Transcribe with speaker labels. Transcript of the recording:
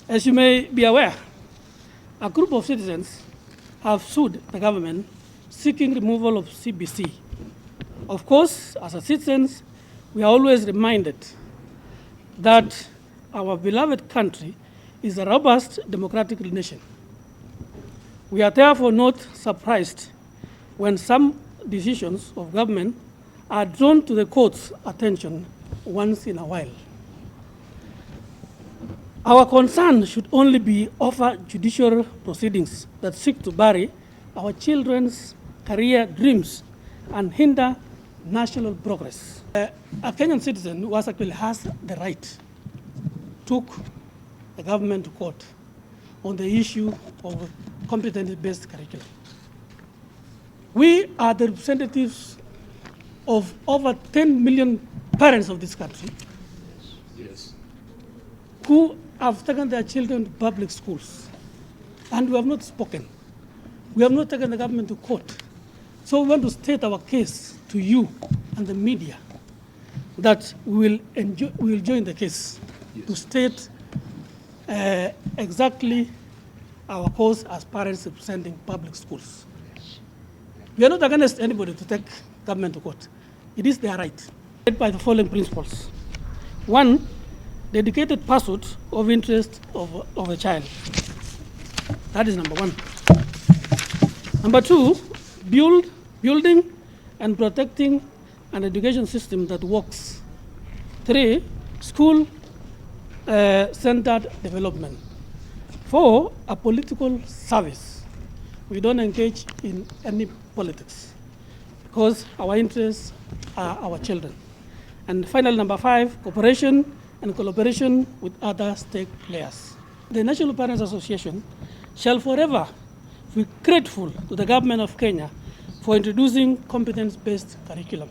Speaker 1: As you may be aware, a group of citizens have sued the government seeking removal of CBC. Of course, as citizens, we are always reminded that our beloved country is a robust democratic nation. We are therefore not surprised when some decisions of government are drawn to the court's attention once in a while. Our concern should only be over judicial proceedings that seek to bury our children's career dreams and hinder national progress. A Kenyan citizen who actually has the right took the government to court on the issue of competency-based curriculum. We are the representatives of over 10 million parents of this country.
Speaker 2: Yes.
Speaker 1: Who have taken their children to public schools, and we have not spoken. We have not taken the government to court. So we want to state our case to you and the media that we will join the case to state exactly our cause as parents representing public schools. We are not against anybody to take government to court. It is their right, by the following principles. One, dedicated pursuit of interest of a child. That is number one. Number two, building and protecting an education system that works. Three, school centered development. Four, a political service. We don't engage in any politics because our interests are our children. And finally, number five, cooperation and collaboration with other stake players. The National Parents Association shall forever be grateful to the government of Kenya for introducing competence-based curriculum.